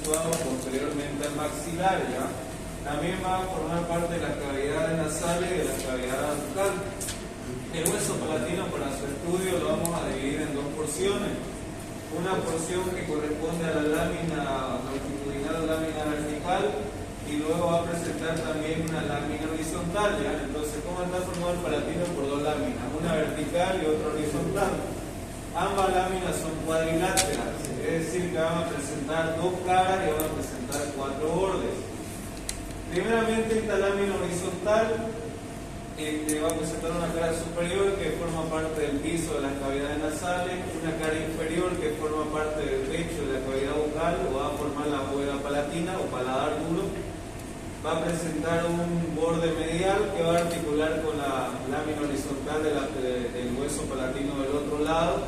situado posteriormente al maxilar, ¿ya? También va a formar parte de las cavidades nasales y de las cavidades bucales. El hueso palatino, para su estudio, lo vamos a dividir en dos porciones. Una porción que corresponde a la lámina longitudinal, lámina vertical, y luego va a presentar también una lámina horizontal, ¿ya? Entonces, ¿cómo está formado el palatino? Por dos láminas, una vertical y otra horizontal. Ambas láminas son cuadriláteras, es decir, que van a presentar dos caras y van a presentar cuatro bordes. Primeramente, esta lámina horizontal va a presentar una cara superior que forma parte del piso de las cavidades nasales, una cara inferior que forma parte del techo de la cavidad bucal, o va a formar la bóveda palatina o paladar duro. Va a presentar un borde medial que va a articular con la lámina horizontal del hueso palatino del otro lado.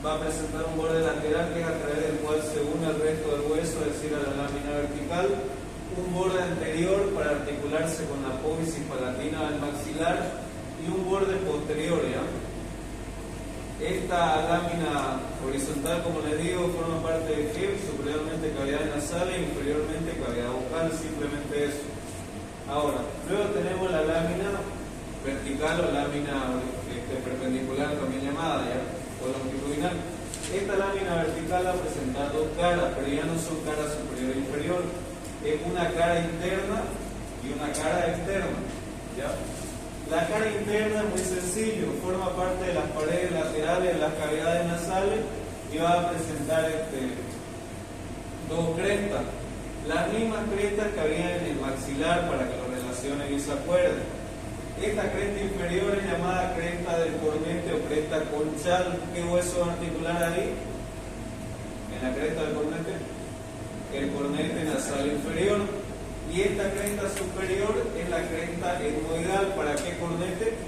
Va a presentar un borde lateral que es a través del cual se une el resto del hueso, es decir, a la lámina vertical. Un borde anterior para articularse con la apófisis palatina del maxilar y un borde posterior, ¿ya? Esta lámina horizontal, como les digo, forma parte de GEP, superiormente cavidad nasal e inferiormente cavidad bucal, simplemente eso. Ahora, luego tenemos la lámina vertical o lámina perpendicular, también llamada, ¿ya? O longitudinal. Esta lámina vertical va a presentar dos caras, pero ya no son caras superior e inferior. Es una cara interna y una cara externa, ¿ya? La cara interna es muy sencillo, forma parte de las paredes laterales de las cavidades nasales y va a presentar dos crestas, las mismas crestas que había en el maxilar, para que lo relacionen y se acuerden. Esta cresta inferior es llamada cresta del cornete o cresta conchal. ¿Qué hueso va a articular ahí? En la cresta del cornete, el cornete nasal inferior. Y esta cresta superior es la cresta etmoidal. ¿Para qué cornete?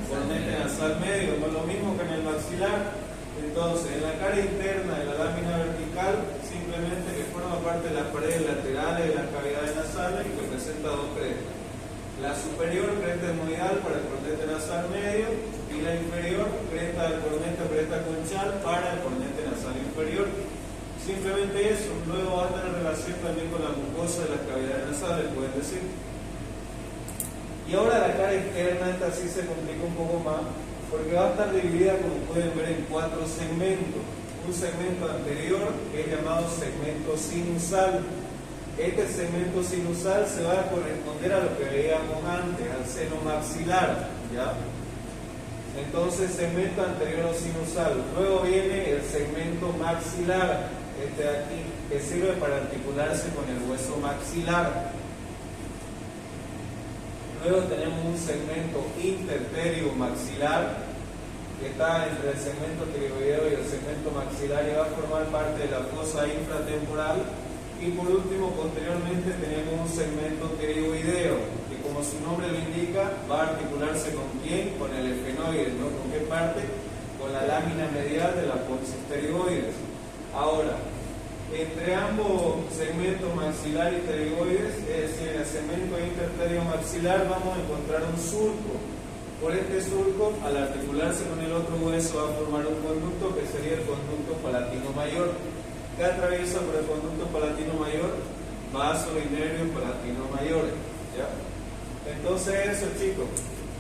Cornete nasal medio, no es lo mismo que en el maxilar. Entonces, en la cara interna de la lámina vertical, simplemente que forma parte de las paredes laterales de las cavidades nasales y que presenta dos crestas. La superior, cresta etmoidal para el cornete nasal medio, y la inferior, cresta del cornete o cresta conchal para el cornete nasal inferior. Simplemente eso. Luego va a tener relación también con la mucosa de las cavidades nasales, pueden decir. Y ahora la cara externa, esta sí se complica un poco más, porque va a estar dividida, como pueden ver, en cuatro segmentos. Un segmento anterior, que es llamado segmento sinusal. Este segmento sinusal se va a corresponder a lo que veíamos antes, al seno maxilar, ¿ya? Entonces, segmento anterior o sinusal. Luego viene el segmento maxilar, este de aquí, que sirve para articularse con el hueso maxilar. Luego tenemos un segmento interterio maxilar, que está entre el segmento tiroideo y el segmento maxilar y va a formar parte de la fosa infratemporal. Y por último, posteriormente, tenemos un segmento pterioideo, que como su nombre lo indica, va a articularse con quién, con el efenoide, ¿no? ¿Con qué parte? Con la lámina medial de la apófisis pterioides. Ahora, entre ambos segmentos maxilar y pterioides, es decir, en el segmento interterio maxilar, vamos a encontrar un surco. Por este surco, al articularse con el otro hueso, va a formar un conducto que sería el conducto palatino mayor, que atraviesa por el conducto palatino mayor, vaso y nervios palatino mayores, ¿ya? Entonces eso, chicos,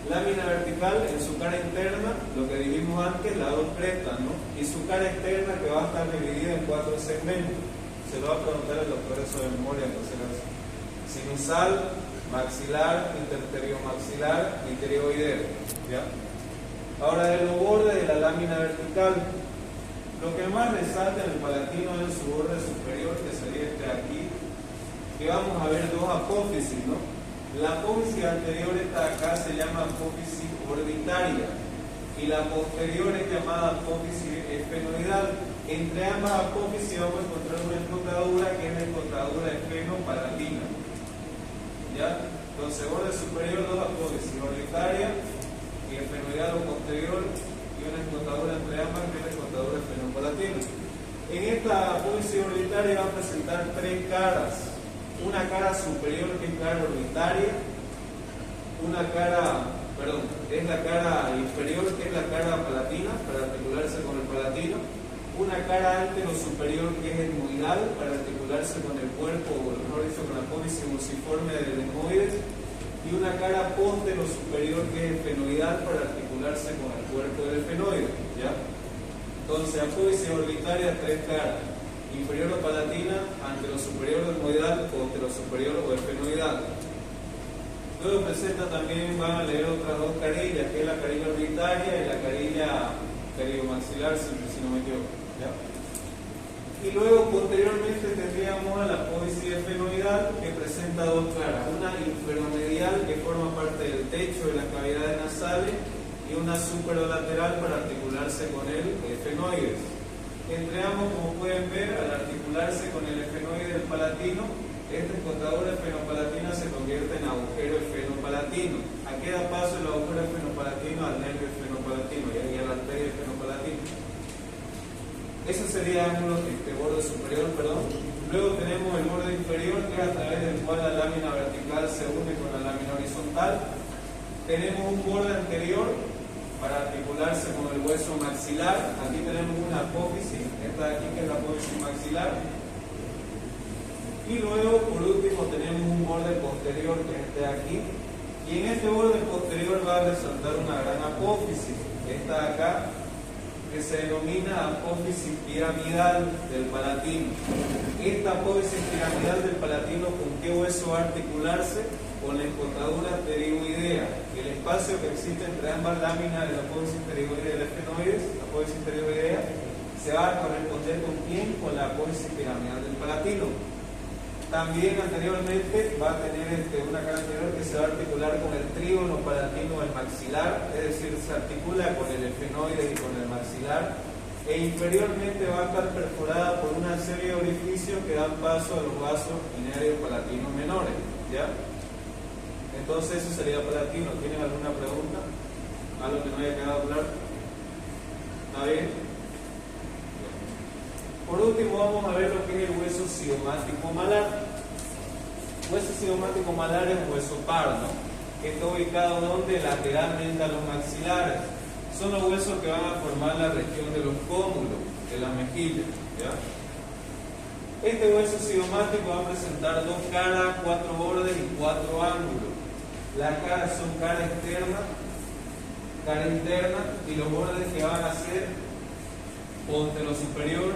lámina vertical en su cara interna, lo que dijimos antes, las dos crestas, ¿no? Y su cara externa, que va a estar dividida en cuatro segmentos. Se lo va a preguntar el doctor eso de memoria, entonces sinusal, maxilar, interterio maxilar y pterioideo, ¿ya? Ahora, de los bordes de la lámina vertical, lo que más resalta en el palatino es su borde superior, que sería este aquí, que vamos a ver dos apófisis, ¿no? La apófisis anterior, esta de acá, se llama apófisis orbitaria, y la posterior es llamada apófisis esfenoidal. Entre ambas apófisis vamos a encontrar una escotadura, que es la escotadura esfenopalatina, ¿ya? Entonces, borde superior, dos apófisis, orbitaria y esfenoidal o posterior, y una escotadura entre ambas, que es la escotadura esfenopalatina. En esta apófisis orbitaria va a presentar tres caras. Una cara superior, que es cara orbitaria, es la cara inferior, que es la cara palatina, para articularse con el palatino, una cara antero-superior que es etmoidal para articularse con el cuerpo, o mejor dicho, con la apófisis muciforme del etmoides, y una cara póntero-superior que es esfenoidal para articularse con el cuerpo del esfenoide, ¿ya? Entonces, apófisis orbitaria, tres caras: inferior o palatina, antero-superior etmoidal, póntero-superior o esfenoidal. Luego presenta también, van a leer otras dos carillas, que es la carilla orbitaria y la carilla periomaxilar, si no me equivoco, ¿ya? Y luego posteriormente tendríamos a la apófisis esfenoidal, que presenta dos caras: una inferomedial que forma parte del techo de las cavidades nasales y una superolateral para articularse con el esfenoides. Entre ambos, como pueden ver, al articularse con el esfenoide del palatino, esta escotadura esfenopalatina se convierte en agujero esfenopalatino. ¿A qué da paso el agujero esfenopalatino? Al nervio esfenopalatino y a la arteria esfenopalatina. Ese sería el borde superior, perdón. Luego tenemos el borde inferior, que es a través del cual la lámina vertical se une con la lámina horizontal. Tenemos un borde anterior para articularse con el hueso maxilar. Aquí tenemos una apófisis, esta de aquí que es la apófisis maxilar. Y luego, por último, tenemos un borde posterior, que es este de aquí. Y en este borde posterior va a resaltar una gran apófisis, esta de acá, que se denomina apófisis piramidal del palatino. Esta apófisis piramidal del palatino, ¿con qué hueso va a articularse? Con la escotadura pterigoidea. El espacio que existe entre ambas láminas de la apófisis pterigoidea y el esfenoides, la apófisis pterigoidea, se va a corresponder con quién? Con la apófisis piramidal del palatino. También anteriormente va a tener una cara anterior que se va a articular con el trígono palatino del maxilar, es decir, se articula con el esfenoide y con el maxilar, e inferiormente va a estar perforada por una serie de orificios que dan paso a los vasos inarios palatinos menores, ¿ya? Entonces eso sería palatino. ¿Tienen alguna pregunta? ¿Algo que no haya quedado claro? ¿Está bien? Por último, vamos a ver lo que es el hueso cigomático malar. Hueso cigomático malar es un hueso par, ¿no? Que está ubicado donde lateralmente a los maxilares. Son los huesos que van a formar la región de los pómulos, de la mejilla, ¿ya? Este hueso cigomático va a presentar dos caras, cuatro bordes y cuatro ángulos. Las caras son cara externa, cara interna, y los bordes que van a ser póntero superior,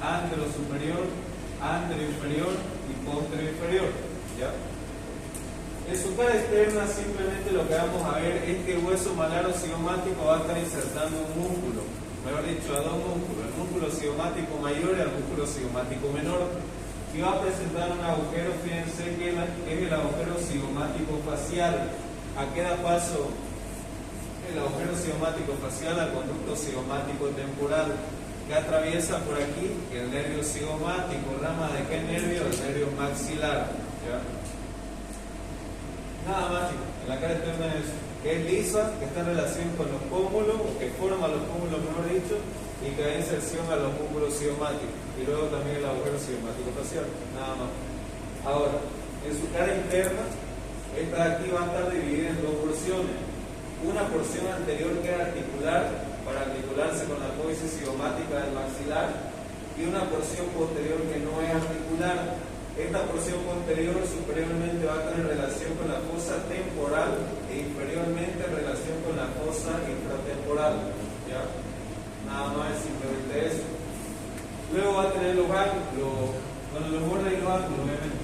antero superior, antero inferior y póntero inferior, ¿ya? En su cara externa simplemente lo que vamos a ver es que el hueso malaro cigomático va a estar insertando un músculo, mejor dicho, a dos músculos, el músculo cigomático mayor y el músculo cigomático menor, y va a presentar un agujero, fíjense que es el agujero cigomático facial. ¿A qué da paso el agujero cigomático facial? Al conducto cigomático temporal, que atraviesa por aquí el nervio cigomático. ¿Rama de qué nervio? El nervio maxilar, ¿ya? Nada más, chicos. En la cara externa es que es lisa, que está en relación con los pómulos, o que forma los pómulos, mejor dicho, y que da inserción a los músculos cigomáticos. Y luego también el agujero cigomático facial, nada más. Ahora, en su cara interna, esta de aquí va a estar dividida en dos porciones. Una porción anterior que es articular, para articularse con la apófisis cigomática del maxilar, y una porción posterior que no es articular. Esta porción posterior superiormente va a tener relación con la fosa temporal e inferiormente en relación con la fosa infratemporal, ¿ya? Nada más es simplemente eso. Luego va a tener los ángulos, los bordes y los ángulos, obviamente.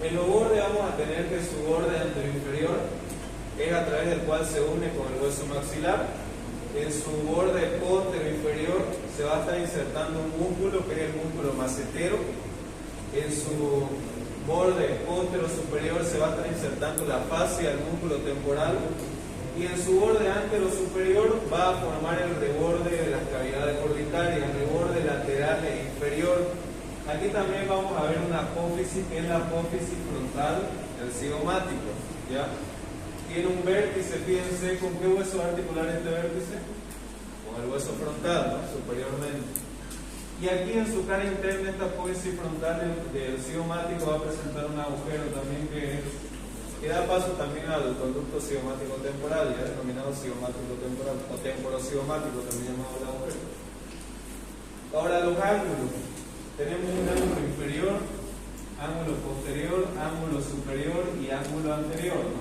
En los bordes vamos a tener que su borde anterior es a través del cual se une con el hueso maxilar. En su borde póntero inferior se va a estar insertando un músculo que es el músculo macetero. En su borde póntero superior se va a estar insertando la fascia del músculo temporal. Y en su borde antero superior va a formar el reborde de las cavidades orbitarias, el reborde lateral e inferior. Aquí también vamos a ver una apófisis, que es la apófisis frontal del cigomático, ¿ya? Tiene un vértice, fíjense, ¿con qué hueso va a articular este vértice? Con el hueso frontal, ¿no? Superiormente. Y aquí en su cara interna, esta apófisis frontal del cigomático va a presentar un agujero también que da paso también al conducto cigomático temporal, ya denominado cigomático temporal, o temporocigomático, también llamado el agujero. Ahora los ángulos. Tenemos un ángulo inferior, ángulo posterior, ángulo superior y ángulo anterior, ¿no?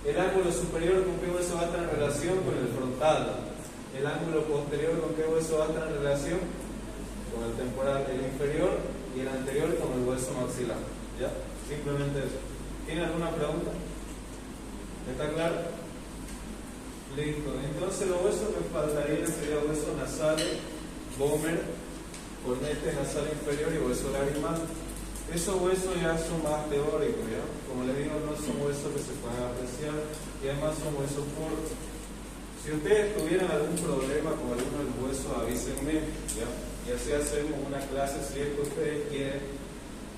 El ángulo superior, ¿con qué hueso va a estar en relación? Con el frontal. El ángulo posterior, ¿con qué hueso va a estar en relación? Con el temporal. El inferior y el anterior con el hueso maxilar. ¿Ya? Simplemente eso. ¿Tiene alguna pregunta? ¿Está claro? Listo. Entonces los huesos que faltarían serían huesos nasales, vomer, cornete nasal inferior y hueso lagrimal. Esos huesos ya son más teóricos, ¿ya? Como les digo, no son huesos que se pueden apreciar y además son huesos puros. Si ustedes tuvieran algún problema con alguno de los huesos, avísenme, ¿ya? Y así hacemos una clase, si es que ustedes quieren,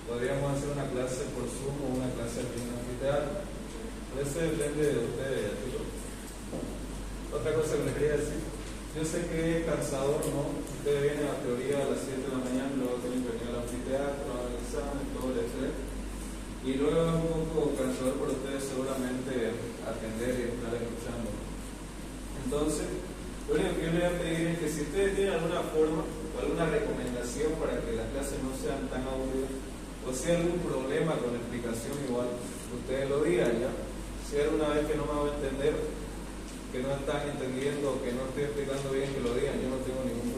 podríamos hacer una clase por Zoom o una clase aquí en el anfiteatro. Pero eso depende de ustedes, ¿ya? Otra cosa que les quería decir, yo sé que es cansador, ¿no? Ustedes vienen a teoría a las 7 de la mañana, luego tienen que venir al anfiteatro, al examen, todo el estrés. Y luego es un poco cansador para ustedes seguramente atender y estar escuchando. Entonces, lo único que yo les voy a pedir es que si ustedes tienen alguna forma o alguna recomendación para que las clases no sean tan aburridas, o si hay algún problema con la explicación, igual, ustedes lo digan, ¿ya? Si hay alguna vez que no me hago entender, que no están entendiendo, que no estoy explicando bien, que lo digan, yo no tengo ningún problema.